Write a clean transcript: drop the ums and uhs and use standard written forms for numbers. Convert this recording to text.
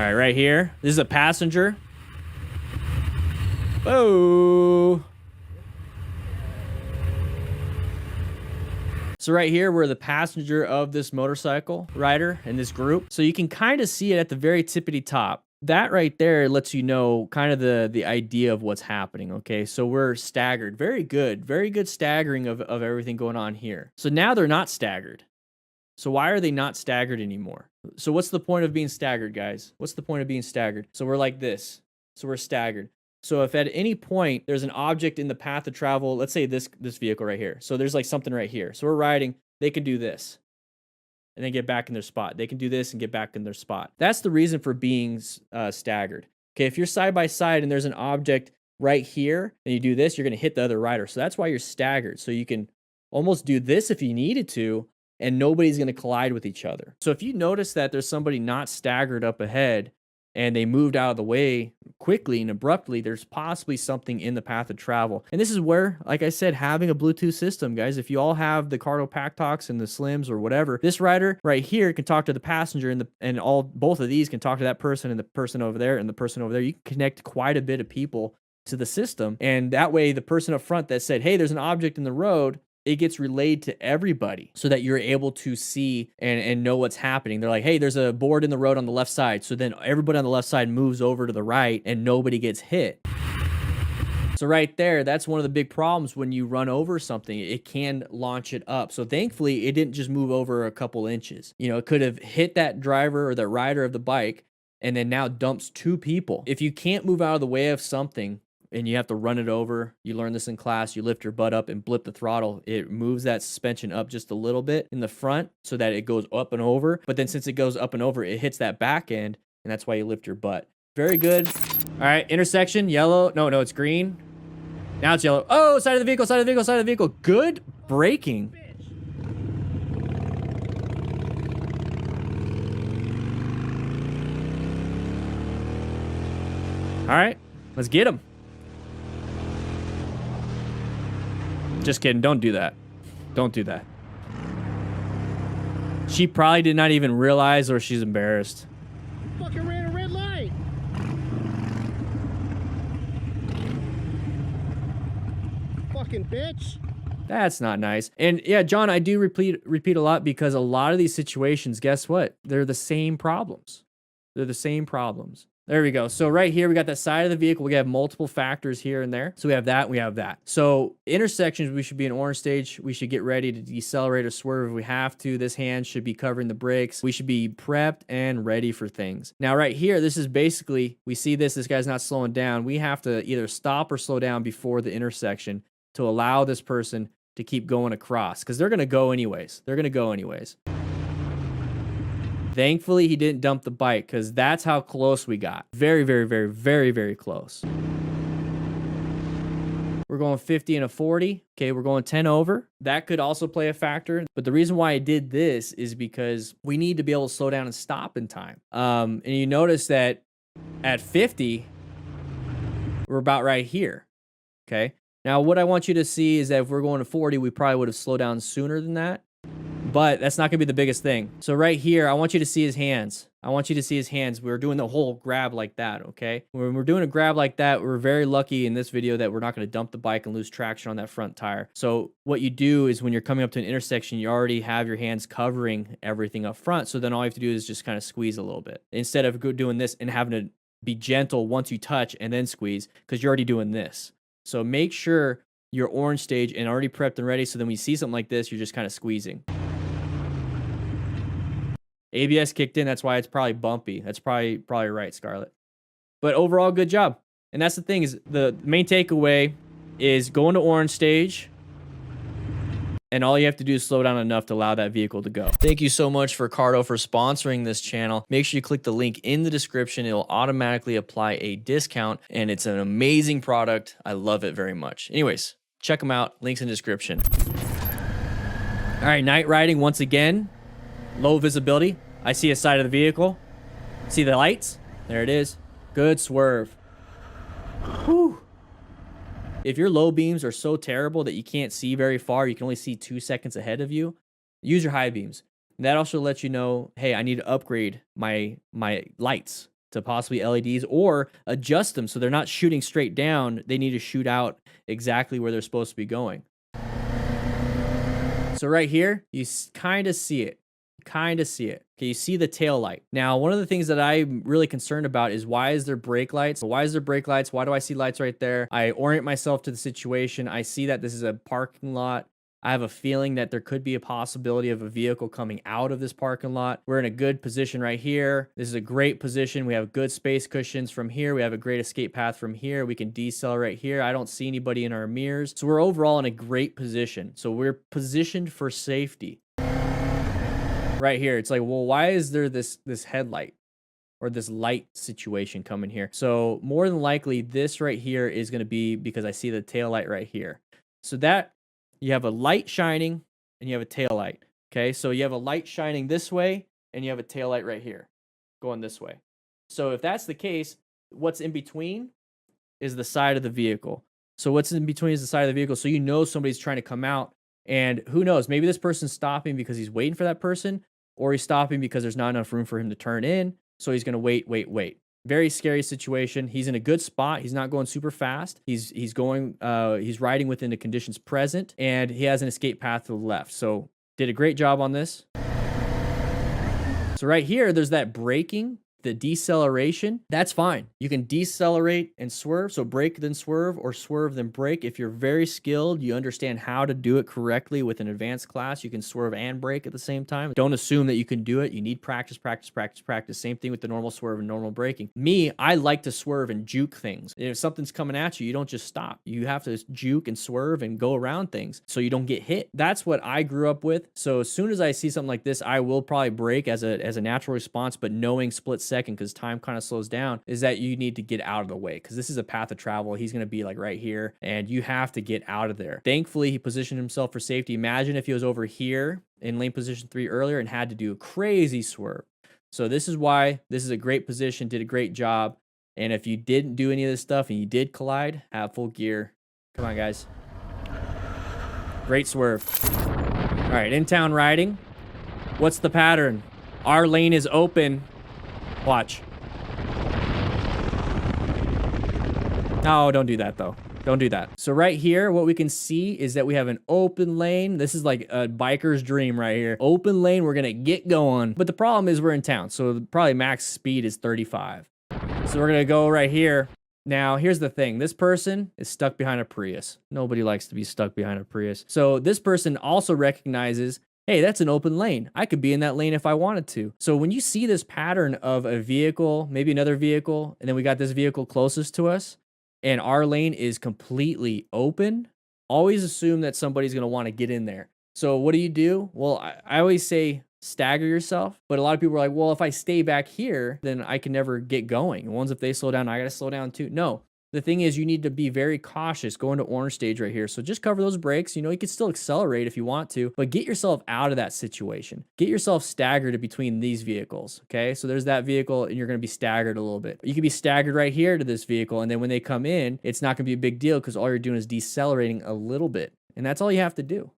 right, right here. This is a passenger. Oh. So right here, we're the passenger of this motorcycle rider in this group. So you can kind of see it at the very tippity top. That right there lets you know kind of the idea of what's happening, okay? So we're staggered. Very good staggering of everything going on here. So now they're not staggered. So why are they not staggered anymore? So what's the point of being staggered, guys? What's the point of being staggered? So we're like this. So we're staggered. So if at any point there's an object in the path of travel, let's say this vehicle right here. So there's like something right here. So we're riding, they can do this and then get back in their spot. They can do this and get back in their spot. That's the reason for being staggered. Okay, if you're side by side and there's an object right here and you do this, you're gonna hit the other rider. So that's why you're staggered. So you can almost do this if you needed to, and nobody's gonna collide with each other. So if you notice that there's somebody not staggered up ahead, and they moved out of the way quickly and abruptly, there's possibly something in the path of travel. And this is where, like I said, having a Bluetooth system, guys, if you all have the Cardo Pack Talks and the Slims or whatever, this rider right here can talk to the passenger, and both of these can talk to that person and the person over there and the person over there. You can connect quite a bit of people to the system. And that way, the person up front that said, hey, there's an object in the road, it gets relayed to everybody so that you're able to see and know what's happening. They're like, hey, there's a board in the road on the left side. So then everybody on the left side moves over to the right and nobody gets hit. So right there, that's one of the big problems when you run over something. It can launch it up. So thankfully, it didn't just move over a couple inches. You know, it could have hit that driver or the rider of the bike and then now dumps two people. If you can't move out of the way of something, and you have to run it over. You learn this in class. You lift your butt up and blip the throttle. It moves that suspension up just a little bit in the front so that it goes up and over. But then since it goes up and over, it hits that back end, and that's why you lift your butt. Very good. All right, intersection, yellow. No, it's green. Now it's yellow. Oh, side of the vehicle, side of the vehicle, side of the vehicle. Good braking. All right, let's get him. Just kidding. Don't do that. Don't do that. She probably did not even realize, or she's embarrassed. Fucking ran a red light. Fucking bitch. That's not nice. And yeah, John, I do repeat a lot because a lot of these situations, guess what? They're the same problems. They're the same problems. There we go. So right here, we got that side of the vehicle. We have multiple factors here and there. So we have that, we have that. So intersections, we should be in orange stage. We should get ready to decelerate or swerve if we have to. This hand should be covering the brakes. We should be prepped and ready for things. Now right here, this is basically, we see this guy's not slowing down. We have to either stop or slow down before the intersection to allow this person to keep going across because they're going to go anyways. They're going to go anyways. Thankfully, he didn't dump the bike because that's how close we got. Very, very, very, very, very close. We're going 50 and a 40. Okay, we're going 10 over. That could also play a factor. But the reason why I did this is because we need to be able to slow down and stop in time. And you notice that at 50, we're about right here. Okay. Now, what I want you to see is that if we're going to 40, we probably would have slowed down sooner than that. But that's not going to be the biggest thing. So right here, I want you to see his hands. I want you to see his hands. We're doing the whole grab like that, okay? When we're doing a grab like that, we're very lucky in this video that we're not going to dump the bike and lose traction on that front tire. So what you do is when you're coming up to an intersection, you already have your hands covering everything up front. So then all you have to do is just kind of squeeze a little bit. Instead of doing this and having to be gentle once you touch and then squeeze, because you're already doing this. So make sure you're orange stage and already prepped and ready. So then when you see something like this, you're just kind of squeezing. ABS kicked in. That's why it's probably bumpy. That's probably right, Scarlett. But overall, good job. And that's the thing is the main takeaway is going to orange stage. And all you have to do is slow down enough to allow that vehicle to go. Thank you so much for Cardo for sponsoring this channel. Make sure you click the link in the description. It will automatically apply a discount. And it's an amazing product. I love it very much. Anyways, check them out. Links in the description. All right, night riding once again. Low visibility. I see a side of the vehicle. See the lights? There it is. Good swerve. Whew. If your low beams are so terrible that you can't see very far, you can only see 2 seconds ahead of you, use your high beams. And that also lets you know, hey, I need to upgrade my lights. to possibly LEDs, or adjust them so they're not shooting straight down. They need to shoot out exactly where they're supposed to be going. So right here, you kind of see it. Kind of see it. Okay, you see the tail light. Now, one of the things that I'm really concerned about is, why is there brake lights? Why is there brake lights? Why do I see lights right there? I orient myself to the situation. I see that this is a parking lot. I have a feeling that there could be a possibility of a vehicle coming out of this parking lot. We're in a good position right here. This is a great position. We have good space cushions from here. We have a great escape path from here. We can decelerate here. I don't see anybody in our mirrors. So we're overall in a great position. So we're positioned for safety. Right here, it's like, well, why is there this headlight or this light situation coming here? So more than likely, this right here is going to be because I see the tail light right here. So that you have a light shining and you have a tail light. Okay, so you have a light shining this way and you have a tail light right here going this way. So if that's the case, what's in between is the side of the vehicle. So what's in between is the side of the vehicle. So you know somebody's trying to come out. And who knows, maybe this person's stopping because he's waiting for that person, or he's stopping because there's not enough room for him to turn in. So he's going to wait. Very scary situation. He's in a good spot. He's not going super fast. He's riding within the conditions present, and he has an escape path to the left. So did a great job on this. So right here, there's that braking, the deceleration. That's fine. You can decelerate and swerve. So brake then swerve, or swerve then brake. If you're very skilled, you understand how to do it correctly with an advanced class, you can swerve and brake at the same time. Don't assume that you can do it. You need practice. Same thing with the normal swerve and normal braking. Me, I like to swerve and juke things. If something's coming at you, you don't just stop. You have to juke and swerve and go around things so you don't get hit. That's what I grew up with. So as soon as I see something like this, I will probably brake as a natural response, but knowing split second, because time kind of slows down, is that you need to get out of the way, because this is a path of travel. He's going to be like right here, and you have to get out of there. Thankfully, he positioned himself for safety. Imagine if he was over here in lane position 3 earlier and had to do a crazy swerve. So this is why this is a great position, did a great job. And if you didn't do any of this stuff and you did collide, have full gear. Come on, guys. Great swerve. All right, in town riding. What's the pattern? Our lane is open. Watch. No, don't do that, though. Don't do that. So right here, what we can see is that we have an open lane. This is like a biker's dream right here. Open lane, we're going to get going. But the problem is we're in town, so probably max speed is 35. So we're going to go right here. Now, here's the thing. This person is stuck behind a Prius. Nobody likes to be stuck behind a Prius. So this person also recognizes, hey, that's an open lane. I could be in that lane if I wanted to. So when you see this pattern of a vehicle, maybe another vehicle, and then we got this vehicle closest to us, and our lane is completely open, always assume that somebody's going to want to get in there. So what do? Well, I always say stagger yourself, but a lot of people are like, well, if I stay back here, then I can never get going. Once if they slow down, I got to slow down too. No. The thing is, you need to be very cautious going to orange stage right here. So just cover those brakes. You know, you can still accelerate if you want to, but get yourself out of that situation. Get yourself staggered between these vehicles, okay? So there's that vehicle, and you're going to be staggered a little bit. You can be staggered right here to this vehicle, and then when they come in, it's not going to be a big deal because all you're doing is decelerating a little bit, and that's all you have to do.